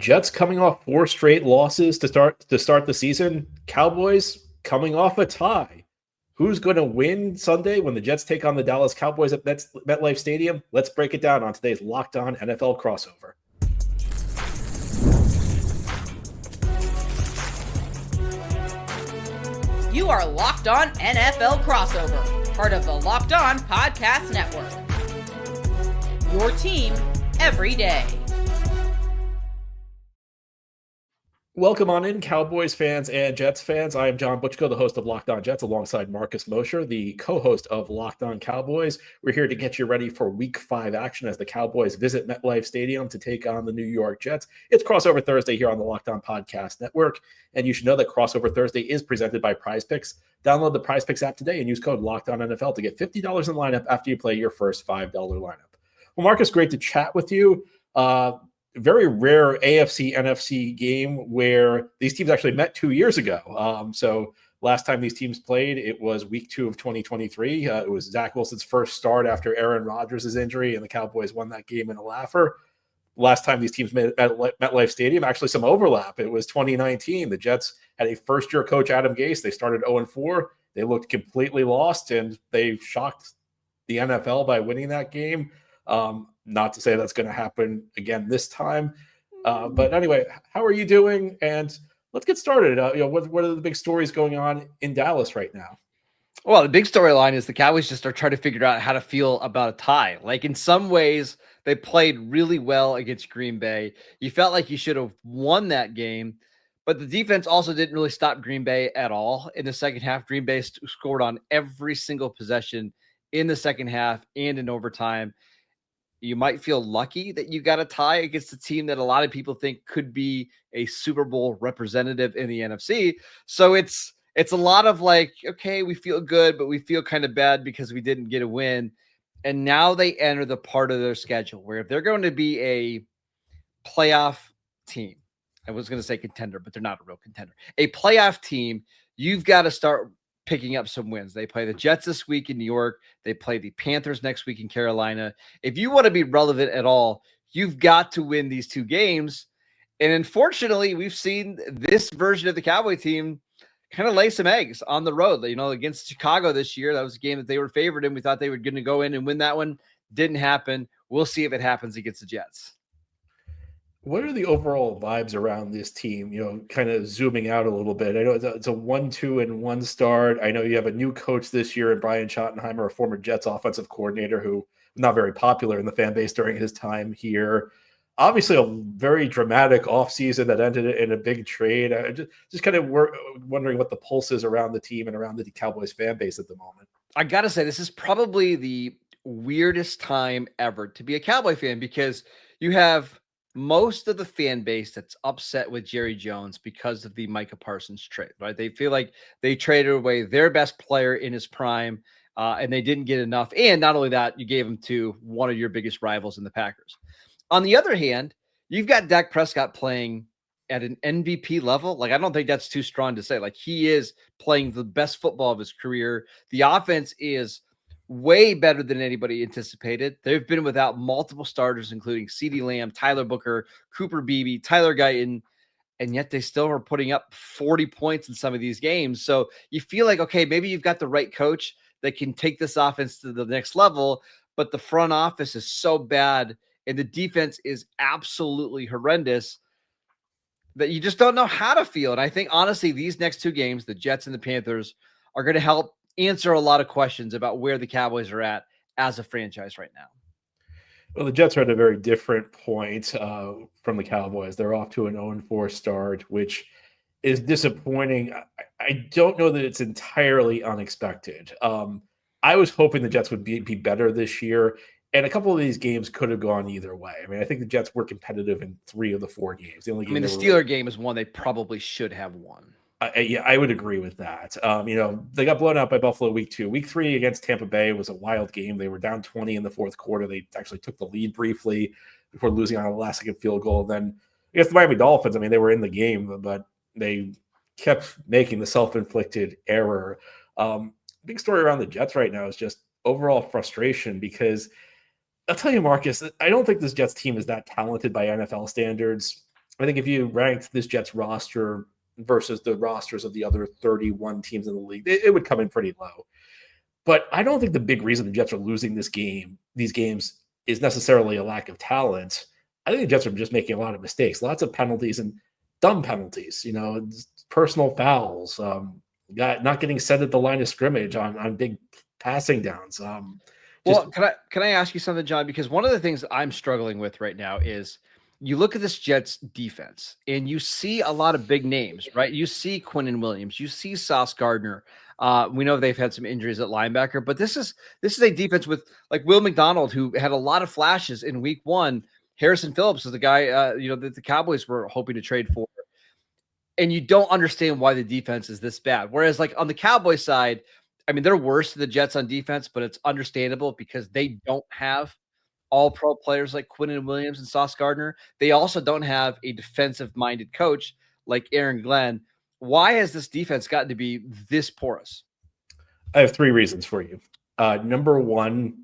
Jets coming off 4 straight losses to start the season. Cowboys coming off a tie. Who's going to win Sunday when the Jets take on the Dallas Cowboys at MetLife Stadium? Let's break it down on today's Locked On NFL crossover. You are Locked On NFL crossover, part of the Locked On Podcast Network. Your team every day. Welcome on in, Cowboys fans and Jets fans. I am John Butchko, the host of Locked On Jets, alongside Marcus Mosher, the co-host of Locked On Cowboys. We're here to get you ready for Week 5 action as the Cowboys visit MetLife Stadium to take on the New York Jets. It's Crossover Thursday here on the Locked On Podcast Network, and you should know that Crossover Thursday is presented by PrizePicks. Download the PrizePicks app today and use code LOCKEDONNFL to get $50 in lineup after you play your first $5 lineup. Well, Marcus, great to chat with you. Very rare AFC NFC game where these teams actually met 2 years ago. So last time these teams played, it was week 2 of 2023. It was Dak Wilson's first start after Aaron Rodgers' injury, and the Cowboys won that game in a laugher. Last time these teams met at MetLife Stadium, actually some overlap. It was 2019. The Jets had a first-year coach, Adam Gase. They started 0-4. They looked completely lost, and they shocked the NFL by winning that game. Not to say that's going to happen again this time. But anyway, how are you doing? And let's get started. What are the big stories going on in Dallas right now? Well, the big storyline is the Cowboys just are trying to figure out how to feel about a tie. Like, in some ways, they played really well against Green Bay. You felt like you should have won that game, but the defense also didn't really stop Green Bay at all. In the second half, Green Bay scored on every single possession in the second half and in overtime. You might feel lucky that you got a tie against a team that a lot of people think could be a Super Bowl representative in the NFC. So it's a lot of like, okay, we feel good, but we feel kind of bad because we didn't get a win. And now they enter the part of their schedule where if they're going to be a playoff team, I was going to say contender, but they're not a real contender, a playoff team, you've got to start picking up some wins. They play the Jets this week in New York. They play the Panthers next week in Carolina. If you want to be relevant at all, you've got to win these 2 games. And unfortunately, we've seen this version of the Cowboy team kind of lay some eggs on the road. Against Chicago this year, that was a game that they were favored in. We thought they were going to go in and win that one. Didn't happen. We'll see if it happens against the Jets. What are the overall vibes around this team? Kind of zooming out a little bit. I know it's a 1-2-1 start. I know you have a new coach this year, Brian Schottenheimer, a former Jets offensive coordinator who was not very popular in the fan base during his time here. Obviously, a very dramatic offseason that ended in a big trade. I just kind of wondering what the pulse is around the team and around the Cowboys fan base at the moment. I got to say, this is probably the weirdest time ever to be a Cowboy fan because you have most of the fan base that's upset with Jerry Jones because of the Micah Parsons trade, right? They feel like they traded away their best player in his prime, and they didn't get enough. And not only that, you gave him to one of your biggest rivals in the Packers. On the other hand, you've got Dak Prescott playing at an MVP level. Like, I don't think that's too strong to say. Like, he is playing the best football of his career. The offense is way better than anybody anticipated. They've been without multiple starters, including CeeDee Lamb, Tyler Booker, Cooper Beebe, Tyler Guyton, and yet they still are putting up 40 points in some of these games. So you feel like, okay, maybe you've got the right coach that can take this offense to the next level, but the front office is so bad and the defense is absolutely horrendous that you just don't know how to feel. And I think, honestly, these next 2 games, the Jets and the Panthers, are going to help answer a lot of questions about where the Cowboys are at as a franchise right now. Well, the Jets are at a very different point from the Cowboys. They're off to an 0-4 start, which is disappointing. I don't know that it's entirely unexpected. I was hoping the Jets would be better this year, and a couple of these games could have gone either way. I mean, I think the Jets were competitive in 3 of the 4 games. The Steeler game is one they probably should have won. Yeah, I would agree with that. They got blown out by Buffalo week 2. Week 3 against Tampa Bay was a wild game. They were down 20 in the fourth quarter. They actually took the lead briefly before losing on a last-second field goal. Then against the Miami Dolphins, they were in the game, but they kept making the self-inflicted error. Big story around the Jets right now is just overall frustration because I'll tell you, Marcus, I don't think this Jets team is that talented by NFL standards. I think if you ranked this Jets roster versus the rosters of the other 31 teams in the league, it would come in pretty low. But I don't think the big reason the Jets are losing these games, is necessarily a lack of talent. I think the Jets are just making a lot of mistakes, lots of penalties and dumb penalties, personal fouls, not getting set at the line of scrimmage on big passing downs. Well, can I ask you something, John? Because one of the things I'm struggling with right now is you look at this Jets defense and you see a lot of big names, right? You see Quinnen Williams, you see Sauce Gardner. We know they've had some injuries at linebacker, but this is a defense with like Will McDonald, who had a lot of flashes in week one. Harrison Phillips is the guy, that the Cowboys were hoping to trade for. And you don't understand why the defense is this bad. Whereas like on the Cowboys side, I mean, they're worse than the Jets on defense, but it's understandable because they don't have all pro players like Quinnen Williams and Sauce Gardner. They also don't have a defensive minded coach like Aaron Glenn. Why has this defense gotten to be this porous? I have three reasons for you. Number one,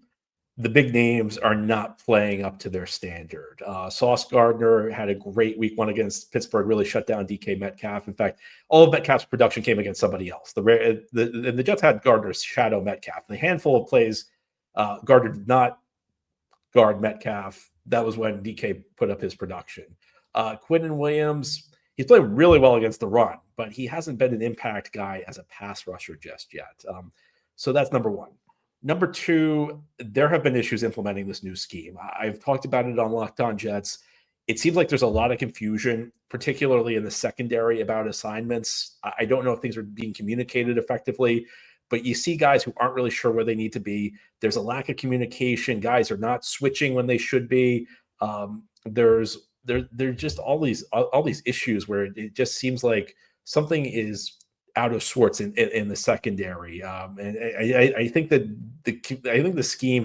the big names are not playing up to their standard. Sauce Gardner had a great week one against Pittsburgh, really shut down DK Metcalf. In fact, all of Metcalf's production came against somebody else. The Jets had Gardner's shadow Metcalf. The handful of plays Gardner did not guard Metcalf, that was when DK put up his production. Quinnen Williams, he's playing really well against the run, but he hasn't been an impact guy as a pass rusher just yet. So that's number one. Number two, there have been issues implementing this new scheme. I've talked about it on Locked On Jets. It seems like there's a lot of confusion, particularly in the secondary, about assignments. I don't know if things are being communicated effectively, but you see guys who aren't really sure where they need to be. There's a lack of communication. Guys are not switching when they should be. There's just all these issues where it just seems like something is out of sorts in the secondary. And I think that the scheme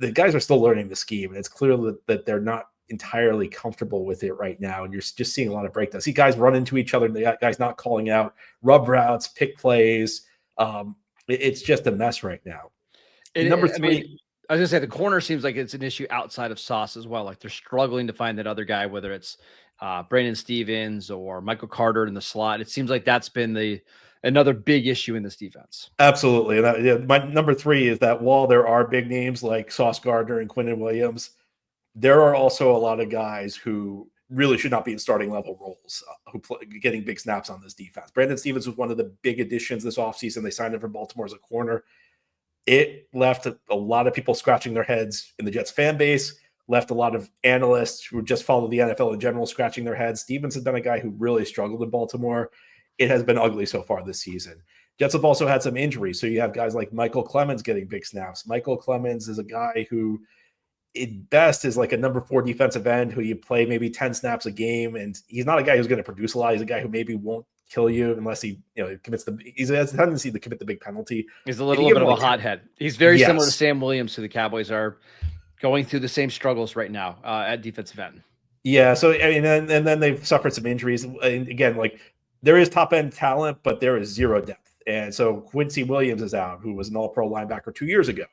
the guys are still learning the scheme, and it's clear that they're not entirely comfortable with it right now. And you're just seeing a lot of breakdowns. See guys run into each other, and the guys not calling out rub routes, pick plays. It's just a mess right now. Number three. I was gonna say the corner seems like it's an issue outside of Sauce as well. Like they're struggling to find that other guy, whether it's Brandon Stevens or Michael Carter in the slot. It seems like that's been another big issue in this defense. Absolutely. And my number three is that while there are big names like Sauce Gardner and Quinnen Williams, there are also a lot of guys who really should not be in starting level roles, getting big snaps on this defense. Brandon Stevens was one of the big additions this offseason. They signed him from Baltimore as a corner. It left a lot of people scratching their heads in the Jets fan base, left a lot of analysts who just follow the NFL in general scratching their heads. Stevens has been a guy who really struggled in Baltimore. It has been ugly so far this season. Jets have also had some injuries. So you have guys like Michael Clemens getting big snaps. Michael Clemens is a guy who at best is like a number 4 defensive end who you play maybe 10 snaps a game. And he's not a guy who's going to produce a lot. He's a guy who maybe won't kill you unless he he has a tendency to commit the big penalty. He's a little bit of a hothead. He's very similar to Sam Williams, who the Cowboys are going through the same struggles right now at defensive end. Yeah. So, I mean, and then they've suffered some injuries. And again, like there is top end talent, but there is zero depth. And so Quincy Williams is out, who was an all pro linebacker 2 years ago.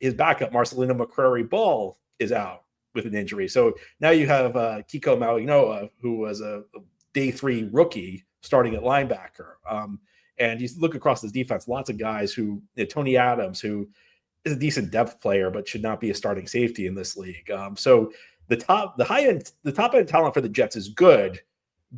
His backup, Marcelino McCrary-Ball, is out with an injury. So now you have Kiko Mauigoa, who was a day 3 rookie starting at linebacker. And you look across this defense, lots of guys who, Tony Adams, who is a decent depth player, but should not be a starting safety in this league. So the top end talent for the Jets is good,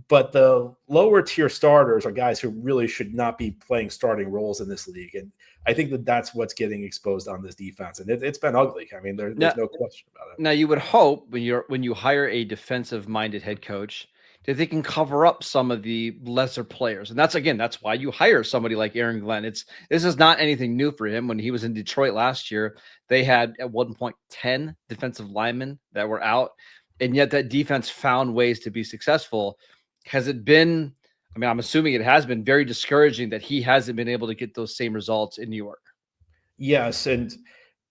but the lower tier starters are guys who really should not be playing starting roles in this league. And I think that's what's getting exposed on this defense. And it's been ugly. I mean, there's no question about it. Now you would hope when you hire a defensive minded head coach that they can cover up some of the lesser players. And that's why you hire somebody like Aaron Glenn. This is not anything new for him. When he was in Detroit last year, they had at one point 10 defensive linemen that were out. And yet that defense found ways to be successful. Has it been, I'm assuming it has been very discouraging that he hasn't been able to get those same results in New York. Yes. And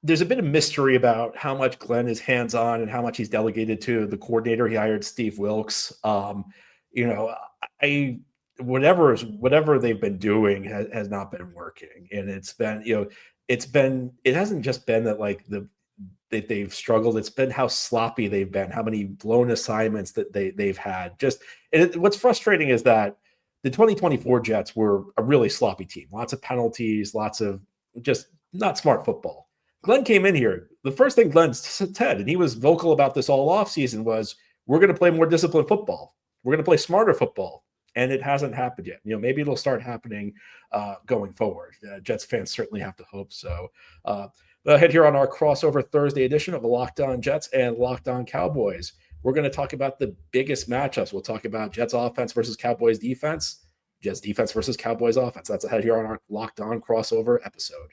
there's a bit of mystery about how much Glenn is hands-on and how much he's delegated to the coordinator. He hired Steve Wilkes. Whatever they've been doing has not been working. And it's been, it hasn't just been that like they've struggled. It's been how sloppy they've been, how many blown assignments that they've had. What's frustrating is that the 2024 Jets were a really sloppy team. Lots of penalties, lots of just not smart football. Glenn came in here. The first thing Glenn said, and he was vocal about this all offseason, was we're going to play more disciplined football. We're going to play smarter football. And it hasn't happened yet. Maybe it'll start happening going forward. Jets fans certainly have to hope so. Ahead here on our crossover Thursday edition of the Locked On Jets and Locked On Cowboys, we're going to talk about the biggest matchups. We'll talk about Jets offense versus Cowboys defense, Jets defense versus Cowboys offense. That's ahead here on our Locked On crossover episode.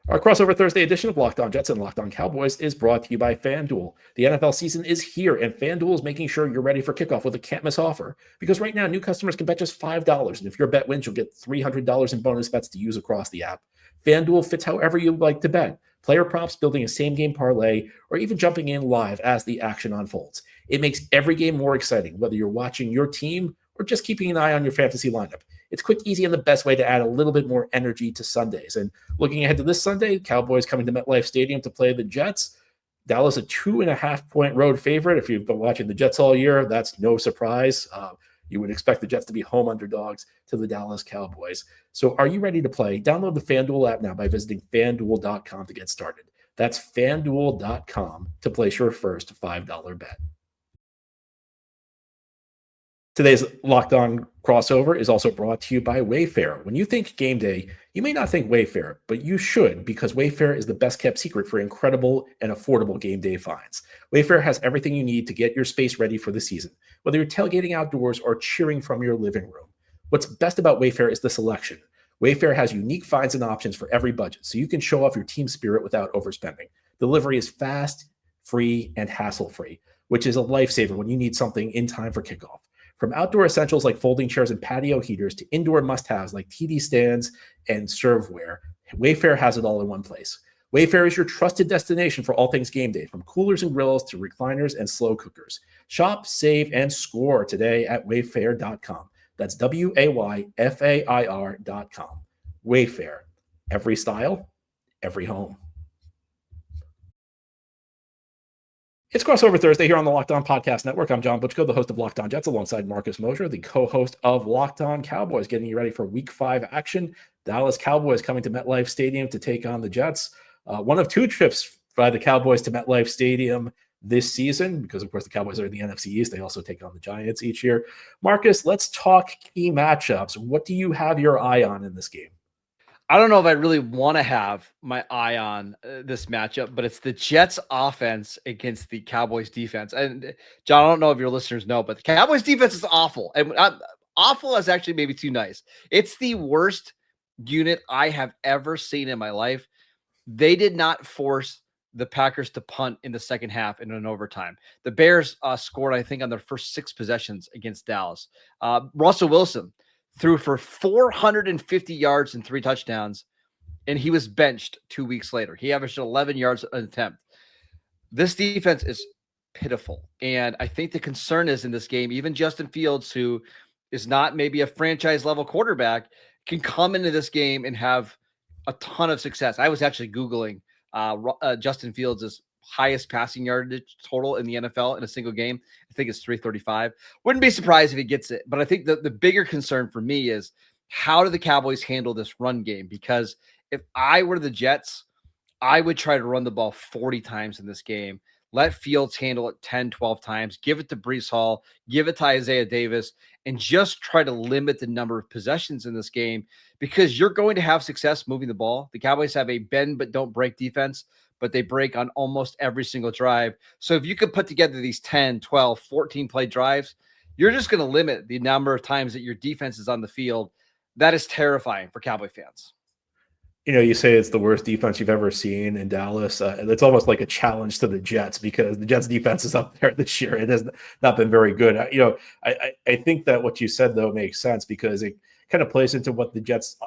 Our crossover Thursday edition of Locked On Jets and Locked On Cowboys is brought to you by FanDuel. The NFL season is here, and FanDuel is making sure you're ready for kickoff with a can't-miss offer. Because right now, new customers can bet just $5, and if your bet wins, you'll get $300 in bonus bets to use across the app. FanDuel fits however you like to bet. Player props, building a same-game parlay, or even jumping in live as the action unfolds. It makes every game more exciting, whether you're watching your team or just keeping an eye on your fantasy lineup. It's quick, easy, and the best way to add a little bit more energy to Sundays. And looking ahead to this Sunday, Cowboys coming to MetLife Stadium to play the Jets. Dallas, a 2.5-point road favorite. If you've been watching the Jets all year, that's no surprise. You would expect the Jets to be home underdogs to the Dallas Cowboys. So are you ready to play? Download the FanDuel app now by visiting FanDuel.com to get started. That's FanDuel.com to place your first $5 bet. Today's Locked On crossover is also brought to you by Wayfair. When you think game day, you may not think Wayfair, but you should, because Wayfair is the best kept secret for incredible and affordable game day finds. Wayfair has everything you need to get your space ready for the season, whether you're tailgating outdoors or cheering from your living room. What's best about Wayfair is the selection. Wayfair has unique finds and options for every budget, so you can show off your team spirit without overspending. Delivery is fast, free, and hassle-free, which is a lifesaver when you need something in time for kickoff. From outdoor essentials like folding chairs and patio heaters to indoor must-haves like TD stands and serveware, Wayfair has it all in one place. Wayfair is your trusted destination for all things game day, from coolers and grills to recliners and slow cookers. Shop, save, and score today at wayfair.com. That's WAYFAIR.com. Wayfair. Every style, every home. It's Crossover Thursday here on the Locked On Podcast Network. I'm John Butchko, the host of Locked On Jets, alongside Marcus Mosher, the co-host of Locked On Cowboys, getting you ready for Week 5 action. Dallas Cowboys coming to MetLife Stadium to take on the Jets. One of two trips by the Cowboys to MetLife Stadium this season, because, of course, the Cowboys are in the NFC East. They also take on the Giants each year. Marcus, let's talk key matchups. What do you have your eye on in this game? I don't know if I really want to have my eye on this matchup, but it's the Jets offense against the Cowboys defense. And John, I don't know if your listeners know, but the Cowboys defense is awful. And awful is actually maybe too nice. It's the worst unit I have ever seen in my life. They did not force the Packers to punt in the second half in an overtime. The Bears scored, I think, on their first 6 possessions against Dallas. Russell Wilson threw for 450 yards and 3 touchdowns, and he was benched 2 weeks later. He averaged 11 yards an attempt. This defense is pitiful, and I think the concern is in this game, even Justin Fields, who is not maybe a franchise-level quarterback, can come into this game and have a ton of success. I was actually Googling Justin Fields' highest passing yardage total in the NFL in a single game. I think it's 335. Wouldn't be surprised if he gets it. But I think the bigger concern for me is, how do the Cowboys handle this run game? Because if I were the Jets, I would try to run the ball 40 times in this game. Let Fields handle it 10, 12 times. Give it to Breece Hall. Give it to Isaiah Davis. And just try to limit the number of possessions in this game, because you're going to have success moving the ball. The Cowboys have a bend but don't break defense, but they break on almost every single drive. So if you could put together these 10, 12, 14 play drives, you're just going to limit the number of times that your defense is on the field. That is terrifying for Cowboy fans. You say it's the worst defense you've ever seen in Dallas. And it's almost like a challenge to the Jets, because the Jets defense is up there this year. It has not been very good. I think that what you said, though, makes sense, because it kind of plays into what the Jets'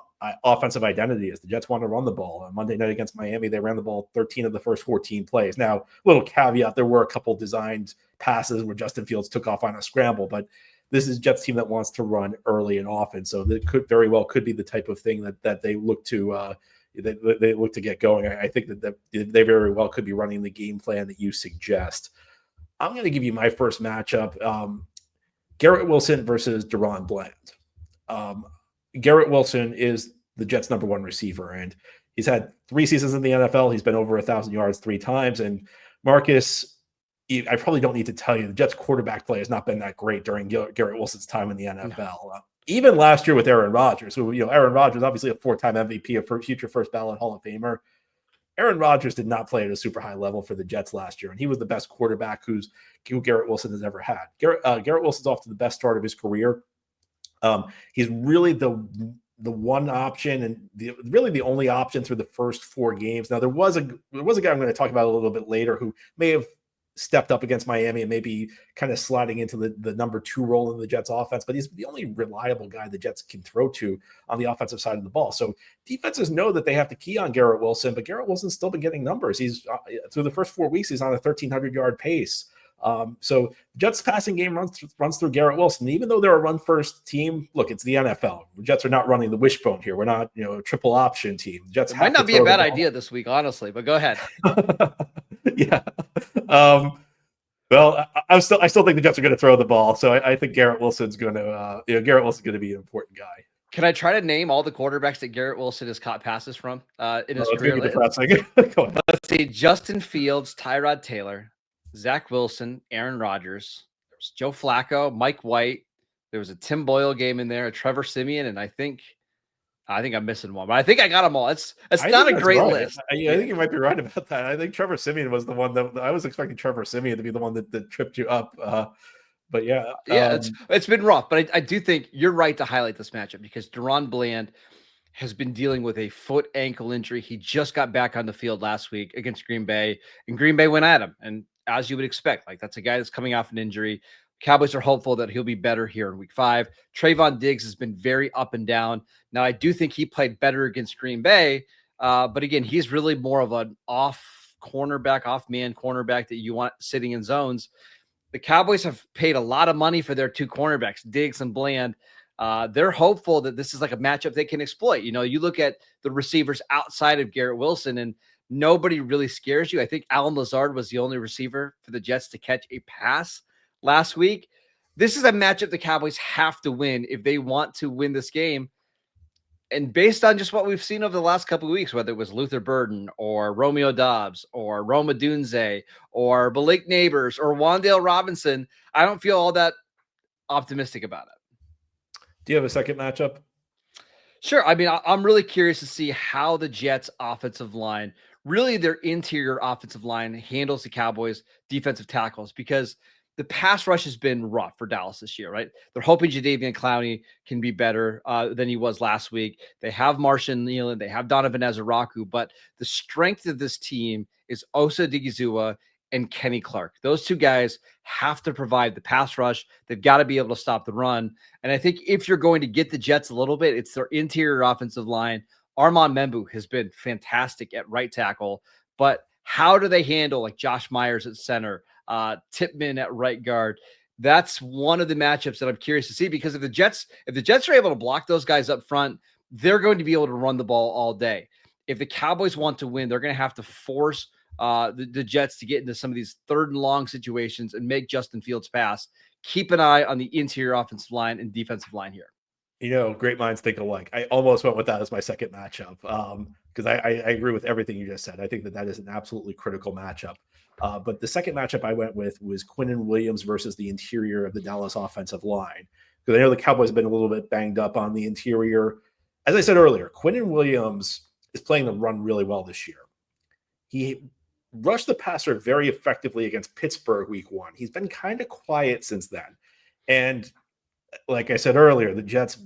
offensive identity is. The Jets want to run the ball. On Monday night against Miami, they ran the ball 13 of the first 14 plays. Now, little caveat, there were a couple designed passes where Justin Fields took off on a scramble, but this is Jets team that wants to run early and often. So that could very well be the type of thing that they look to they look to get going. I think that they very well could be running the game plan that you suggest. I'm going to give you my first matchup. Garrett Wilson versus Daron Bland. Garrett Wilson is the Jets' number one receiver, and he's had 3 seasons in the NFL. He's been over 1,000 yards 3 times. And Marcus, I probably don't need to tell you, the Jets' quarterback play has not been that great during Garrett Wilson's time in the NFL. Even last year with Aaron Rodgers, who, Aaron Rodgers, obviously a 4-time MVP, a future first ballot Hall of Famer. Aaron Rodgers did not play at a super high level for the Jets last year, and he was the best quarterback who Garrett Wilson has ever had. Garrett Wilson's off to the best start of his career. He's really the one option and really the only option through the first 4 games. Now there was a guy I'm going to talk about a little bit later who may have stepped up against Miami and maybe kind of sliding into the number 2 role in the Jets offense, but he's the only reliable guy the Jets can throw to on the offensive side of the ball. So defenses know that they have to key on Garrett Wilson, but Garrett Wilson's still been getting numbers. He's through the first 4 weeks, he's on a 1,300-yard pace. So Jets passing game runs through Garrett Wilson. Even though they're a run first team, look, it's the NFL. The Jets are not running the wishbone here. We're not, a triple option team. The Jets might not be a bad idea this week, honestly, but go ahead. Yeah. Well, I still think the Jets are going to throw the ball. So I think Garrett Wilson's going to, Garrett Wilson's going to be an important guy. Can I try to name all the quarterbacks that Garrett Wilson has caught passes from in his career? Let's see: Justin Fields, Tyrod Taylor, Zach Wilson, Aaron Rodgers. There was Joe Flacco, Mike White. There was a Tim Boyle game in there, a Trevor Siemian, and I think I'm missing one, but I think I got them all. It's not a great list. I think you might be right about that. I think Trevor Siemian was the one that I was expecting Trevor Siemian to be the one that tripped you up. But yeah, it's been rough. But I do think you're right to highlight this matchup because Daron Bland has been dealing with a foot ankle injury. He just got back on the field last week against Green Bay, and Green Bay went at him. And as you would expect, that's a guy that's coming off an injury. Cowboys are hopeful that he'll be better here in week 5. Trayvon Diggs has been very up and down. Now, I do think he played better against Green Bay, but again, he's really more of an off-man cornerback that you want sitting in zones. The Cowboys have paid a lot of money for their 2 cornerbacks, Diggs and Bland. They're hopeful that this is like a matchup they can exploit. You look at the receivers outside of Garrett Wilson, and nobody really scares you. I think Allen Lazard was the only receiver for the Jets to catch a pass last week. This is a matchup the Cowboys have to win if they want to win this game. And based on just what we've seen over the last couple of weeks, whether it was Luther Burden or Romeo Doubs or Roma Dunze or Malik Neighbors or Wan'Dale Robinson, I don't feel all that optimistic about it. Do you have a second matchup? Sure. I mean, I'm really curious to see how the Jets offensive line, really their interior offensive line, handles the Cowboys defensive tackles, because the pass rush has been rough for Dallas this year, right? They're hoping Jadeveon Clowney can be better than he was last week. They have Marshawn Nealon. They have Donovan Ezeraku, but the strength of this team is Osa Odighizuwa and Kenny Clark. Those 2 guys have to provide the pass rush. They've got to be able to stop the run. And I think if you're going to get the Jets a little bit, it's their interior offensive line. Armand Membu has been fantastic at right tackle, but how do they handle Josh Myers at center, Tippmann at right guard? That's one of the matchups that I'm curious to see, because if the Jets are able to block those guys up front, they're going to be able to run the ball all day. If the Cowboys want to win, they're going to have to force the Jets to get into some of these 3rd and long situations and make Justin Fields pass. Keep an eye on the interior offensive line and defensive line here. Great minds think alike. I almost went with that as my second matchup because I agree with everything you just said. I think that is an absolutely critical matchup. But the second matchup I went with was Quinnen Williams versus the interior of the Dallas offensive line, because I know the Cowboys have been a little bit banged up on the interior. As I said earlier, Quinnen Williams is playing the run really well this year. He rushed the passer very effectively against Pittsburgh week 1. He's been kind of quiet since then. And like I said earlier, the Jets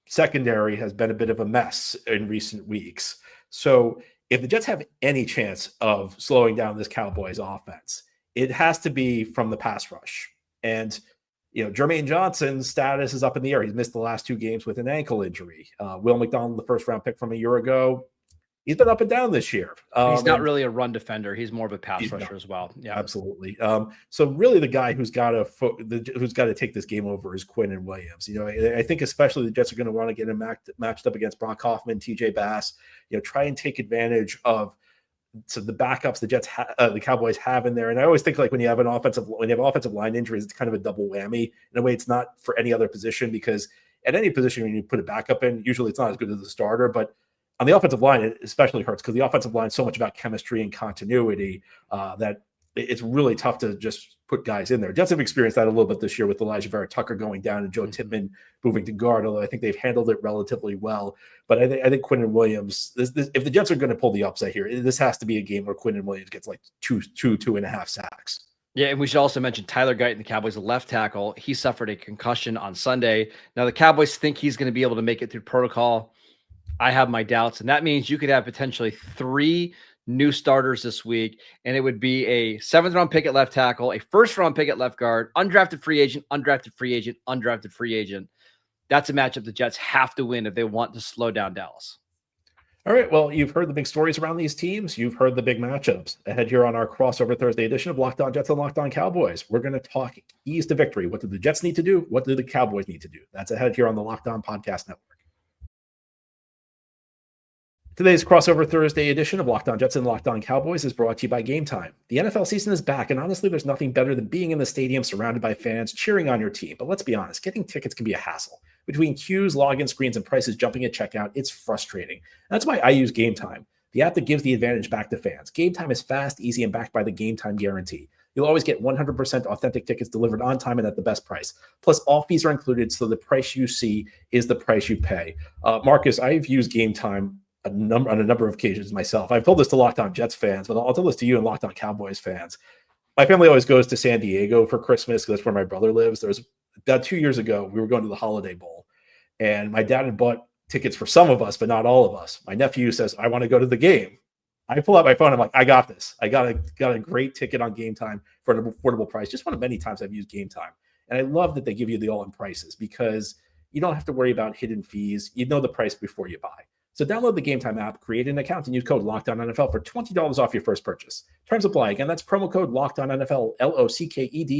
secondary has been a bit of a mess in recent weeks. So if the Jets have any chance of slowing down this Cowboys offense, it has to be from the pass rush. And, Jermaine Johnson's status is up in the air. He's missed the last 2 games with an ankle injury. Will McDonald, the first round pick from a year ago, he's been up and down this year. He's not really a run defender. He's more of a pass rusher as well. Yeah, absolutely. So really, the guy who's got to take this game over is Quinnen Williams. I think especially the Jets are going to want to get him matched up against Brock Hoffman, TJ Bass. Try and take advantage of the backups the Cowboys have in there. And I always think, like, when you have offensive line injuries, it's kind of a double whammy. In a way, it's not for any other position, because at any position when you put a backup in, usually it's not as good as the starter. But on the offensive line, it especially hurts, because the offensive line is so much about chemistry and continuity that it's really tough to just put guys in there. Jets have experienced that a little bit this year with Elijah Vera Tucker going down and Joe Tippmann moving to guard, although I think they've handled it relatively well. But I think Quinnen Williams, if the Jets are going to pull the upset here, this has to be a game where Quinnen Williams gets like two and a half sacks. Yeah, and we should also mention Tyler Guyton, the Cowboys' left tackle. He suffered a concussion on Sunday. Now, the Cowboys think he's going to be able to make it through protocol. I have my doubts, and that means you could have potentially 3 new starters this week, and it would be a 7th-round pick at left tackle, a 1st-round pick at left guard, undrafted free agent, undrafted free agent, undrafted free agent. That's a matchup the Jets have to win if they want to slow down Dallas. All right, well, you've heard the big stories around these teams. You've heard the big matchups. Ahead here on our crossover Thursday edition of Locked On Jets and Locked On Cowboys, we're going to talk keys to victory. What do the Jets need to do? What do the Cowboys need to do? That's ahead here on the Locked On Podcast Network. Today's crossover Thursday edition of Locked On Jets and Locked On Cowboys is brought to you by Gametime. The NFL season is back, and honestly, there's nothing better than being in the stadium surrounded by fans cheering on your team. But let's be honest, getting tickets can be a hassle. Between queues, login screens, and prices jumping at checkout, it's frustrating. That's why I use Gametime, the app that gives the advantage back to fans. Gametime is fast, easy, and backed by the Gametime guarantee. You'll always get 100% authentic tickets delivered on time and at the best price. Plus, all fees are included, so the price you see is the price you pay. Marcus, I've used Gametime on a number of occasions myself. I've told this to Locked On Jets fans, but I'll tell this to you and Locked On Cowboys fans. My family always goes to San Diego for Christmas, because that's where my brother lives. There was about 2 years ago, we were going to the Holiday Bowl, and my dad had bought tickets for some of us, but not all of us. My nephew says, I want to go to the game. I pull out my phone. I'm like, I got this. I got a great ticket on Gametime for an affordable price. Just one of many times I've used Gametime. And I love that they give you the all-in prices, because you don't have to worry about hidden fees. You know the price before you buy. So download the Gametime app, create an account, and use code LOCKEDONNFL for $20 off your first purchase. Terms apply. Again, that's promo code LOCKEDONNFL,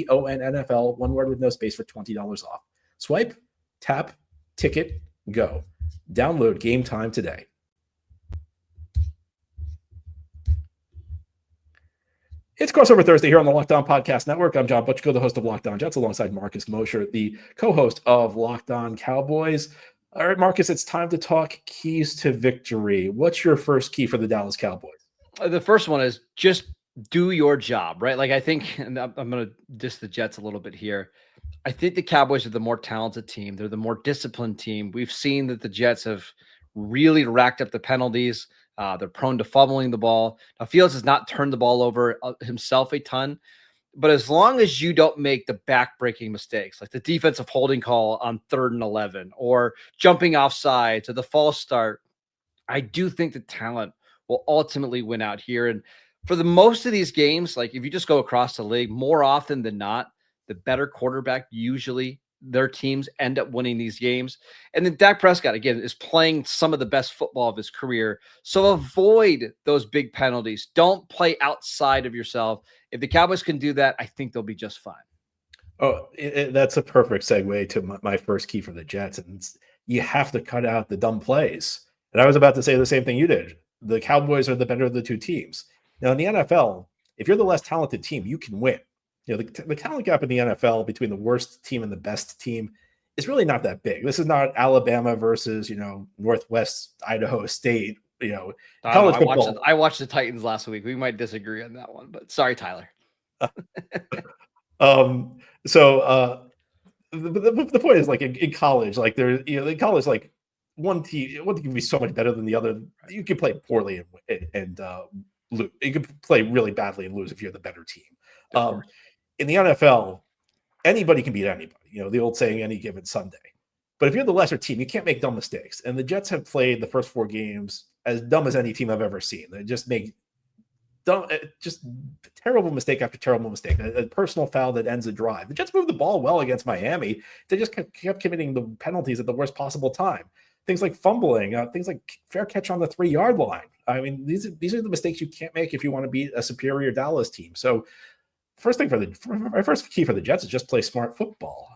LOCKEDONNFL, one word with no space, for $20 off. Swipe, tap, ticket, go. Download Gametime today. It's Crossover Thursday here on the Locked On Podcast Network. I'm John Butchko, the host of Locked On Jets, alongside Marcus Mosher, the co-host of Locked On Cowboys. All right, Marcus, it's time to talk keys to victory. What's your first key for the Dallas Cowboys? The first one is just do your job, right? Like, I think, and I'm going to diss the Jets a little bit here. I think the Cowboys are the more talented team. They're the more disciplined team. We've seen that the Jets have really racked up the penalties. They're prone to fumbling the ball. Now, Fields has not turned the ball over himself a ton, but as long as you don't make the back-breaking mistakes, like the defensive holding call on 3rd and 11, or jumping offside to the false start, I do think the talent will ultimately win out here. And for the most of these games, like if you just go across the league, more often than not, the better quarterback, usually their teams end up winning these games. And then Dak Prescott, again, is playing some of the best football of his career. So avoid those big penalties. Don't play outside of yourself. If the Cowboys can do that, I think they'll be just fine. Oh, that's a perfect segue to my first key for the Jets. And you have to cut out the dumb plays. And I was about to say the same thing you did. The Cowboys are the better of the two teams. Now, in the NFL, if you're the less talented team, you can win. The talent gap in the NFL between the worst team and the best team is really not that big. This is not Alabama versus, Northwest Idaho State, college football. I watched the Titans last week. We might disagree on that one, but sorry, Tyler. The point is, like, in college, like in college, like one team can be so much better than the other. You can play poorly and lose. You can play really badly and lose if you're the better team. In the NFL, anybody can beat anybody. The old saying, any given Sunday. But if you're the lesser team, you can't make dumb mistakes. And the Jets have played the first 4 games as dumb as any team I've ever seen. They just make terrible mistake after terrible mistake. A personal foul that ends a drive. The Jets moved the ball well against Miami. They just kept committing the penalties at the worst possible time. things like fumbling, things like fair catch on the 3-yard line. I mean, these are the mistakes you can't make if you want to beat a superior Dallas team. So my first key for the Jets is just play smart football.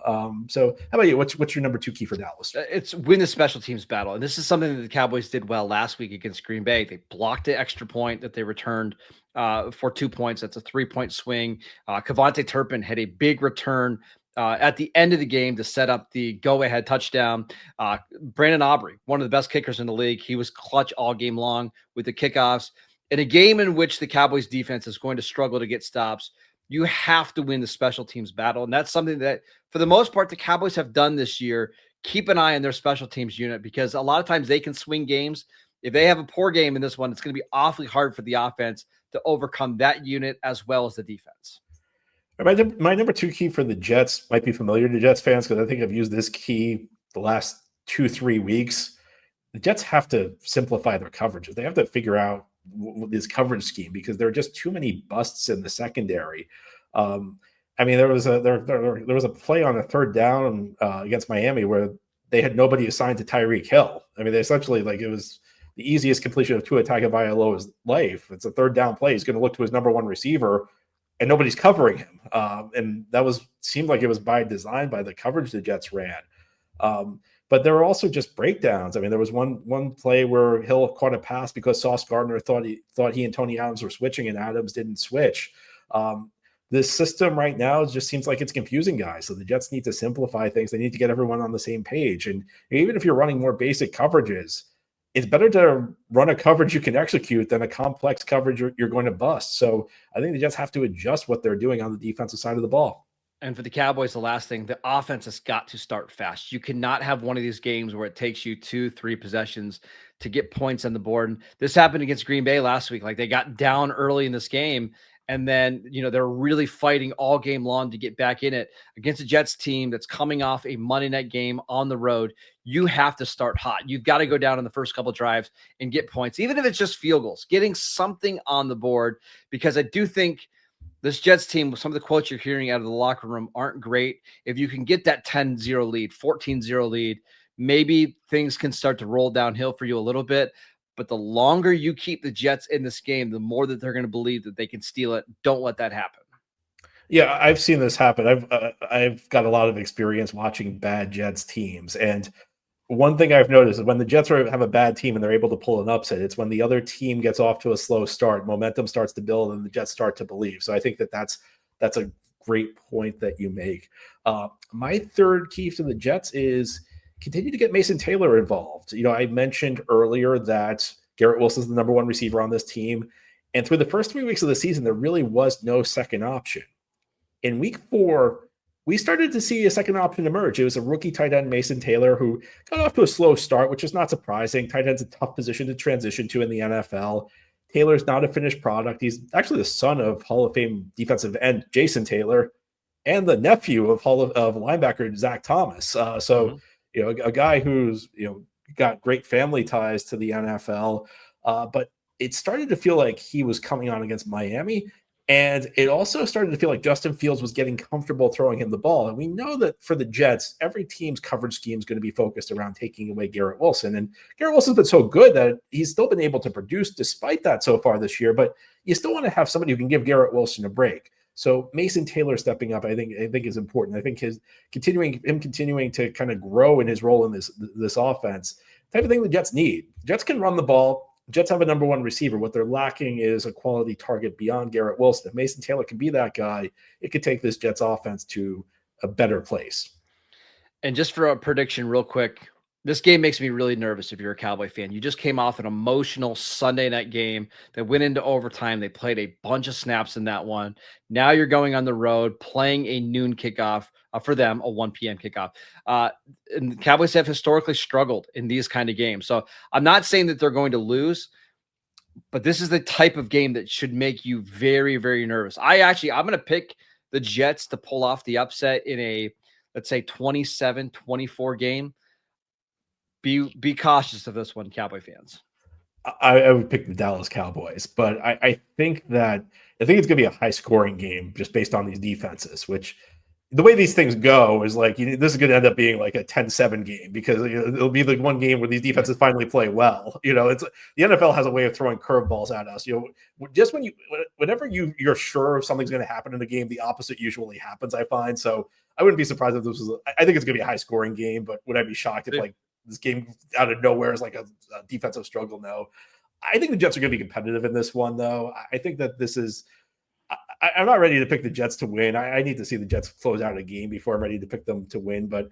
So how about you? What's your number 2 key for Dallas? It's win the special teams battle. And this is something that the Cowboys did well last week against Green Bay. They blocked the extra point that they returned for 2 points. That's a 3-point swing. Kevontae Turpin had a big return at the end of the game to set up the go-ahead touchdown. Brandon Aubrey, one of the best kickers in the league. He was clutch all game long with the kickoffs. In a game in which the Cowboys defense is going to struggle to get stops, you have to win the special teams battle. And that's something that, for the most part, the Cowboys have done this year. Keep an eye on their special teams unit, because a lot of times they can swing games. If they have a poor game in this one, it's going to be awfully hard for the offense to overcome that unit as well as the defense. My number 2 key for the Jets might be familiar to Jets fans, because I think I've used this key the last 2-3 weeks. The Jets have to simplify their coverages. They have to figure out this coverage scheme, because there are just too many busts in the secondary. I mean, there was a play on a 3rd down against Miami where they had nobody assigned to Tyreek Hill. I mean, they essentially, like, it was the easiest completion of Tua Tagovailoa's life. It's a 3rd down play. He's going to look to his number 1 receiver, and nobody's covering him. And that seemed like it was by design by the coverage the Jets ran. But there were also just breakdowns. I mean, there was one play where Hill caught a pass because Sauce Gardner thought he and Tony Adams were switching, and Adams didn't switch. This system right now just seems like it's confusing guys. So the Jets need to simplify things. They need to get everyone on the same page. And even if you're running more basic coverages, it's better to run a coverage you can execute than a complex coverage you're going to bust. So I think the Jets have to adjust what they're doing on the defensive side of the ball. And for the Cowboys, the last thing, the offense has got to start fast. You cannot have one of these games where it takes you 2-3 possessions to get points on the board. And this happened against Green Bay last week. Like, they got down early in this game, and then, they're really fighting all game long to get back in it. Against a Jets team that's coming off a Monday night game on the road, you have to start hot. You've got to go down in the first couple of drives and get points, even if it's just field goals, getting something on the board, because I do think this Jets team, some of the quotes you're hearing out of the locker room aren't great. If you can get that 10-0 lead, 14-0 lead, maybe things can start to roll downhill for you a little bit. But the longer you keep the Jets in this game, the more that they're going to believe that they can steal it. Don't let that happen. Yeah, I've seen this happen. I've got a lot of experience watching bad Jets teams. And one thing I've noticed is when the Jets have a bad team and they're able to pull an upset, it's when the other team gets off to a slow start, momentum starts to build, and the Jets start to believe. So I think that's a great point that you make. My 3rd key to the Jets is continue to get Mason Taylor involved. I mentioned earlier that Garrett Wilson is the number 1 receiver on this team. And through the first 3 weeks of the season, there really was no second option. In week 4, we started to see a second option emerge. It was a rookie tight end, Mason Taylor, who got off to a slow start, which is not surprising. Tight end's a tough position to transition to in the NFL. Taylor's not a finished product. He's actually the son of Hall of Fame defensive end Jason Taylor and the nephew of linebacker Zach Thomas. A guy who's got great family ties to the NFL, but it started to feel like he was coming on against Miami. And it also started to feel like Justin Fields was getting comfortable throwing him the ball. And we know that for the Jets, every team's coverage scheme is going to be focused around taking away Garrett Wilson. And Garrett Wilson's been so good that he's still been able to produce despite that so far this year. But you still want to have somebody who can give Garrett Wilson a break. So Mason Taylor stepping up, I think is important. I think him continuing to kind of grow in his role in this offense, type of thing the Jets need. Jets can run the ball. Jets have a number 1 receiver. What they're lacking is a quality target beyond Garrett Wilson. If Mason Taylor can be that guy, it could take this Jets offense to a better place. And just for a prediction real quick, this game makes me really nervous if you're a Cowboy fan. You just came off an emotional Sunday night game that went into overtime. They played a bunch of snaps in that one. Now you're going on the road, playing a noon kickoff, for them, a 1 p.m. kickoff. And the Cowboys have historically struggled in these kind of games. So I'm not saying that they're going to lose, but this is the type of game that should make you very, very nervous. I'm going to pick the Jets to pull off the upset in a, let's say, 27-24 game. Be cautious of this one, Cowboy fans. I would pick the Dallas Cowboys, but I think it's going to be a high scoring game just based on these defenses, which the way these things go is like this is going to end up being like a 10-7 game because it'll be like one game where these defenses finally play well. It's the NFL has a way of throwing curveballs at us. Just whenever you're sure something's going to happen in a game, the opposite usually happens. I find so. I wouldn't be surprised if this was. I think it's going to be a high scoring game, but would I be shocked if like this game out of nowhere is like a defensive struggle? No, I think the Jets are going to be competitive in this one, though. I think that this is. I'm not ready to pick the Jets to win. I need to see the Jets close out a game before I'm ready to pick them to win. But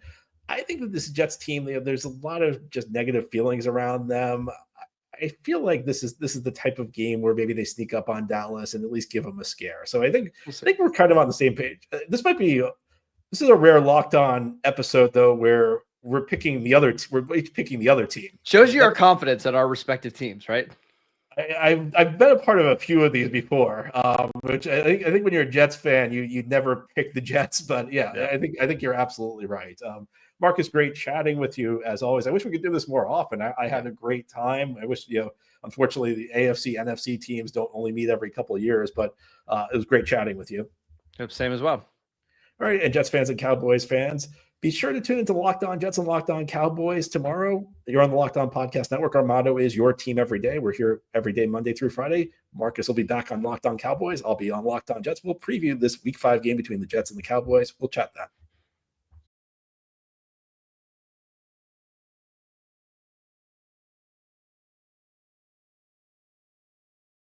I think that this Jets team, there's a lot of just negative feelings around them. I feel like this is the type of game where maybe they sneak up on Dallas and at least give them a scare. So I think we're kind of on the same page. This is a rare Locked On episode though, where we're picking the other team. Shows you our confidence in our respective teams, right? I've been a part of a few of these before, which I think when you're a Jets fan, you'd never pick the Jets, but yeah. I think you're absolutely right. Marcus, great chatting with you as always. I wish we could do this more often. I had a great time. I wish unfortunately the AFC, NFC teams don't only meet every couple of years, but it was great chatting with you. Yep, same as well. All right, and Jets fans and Cowboys fans, be sure to tune into Locked On Jets and Locked On Cowboys tomorrow. You're on the Locked On Podcast Network. Our motto is your team every day. We're here every day, Monday through Friday. Marcus will be back on Locked On Cowboys. I'll be on Locked On Jets. We'll preview this Week 5 game between the Jets and the Cowboys. We'll chat then.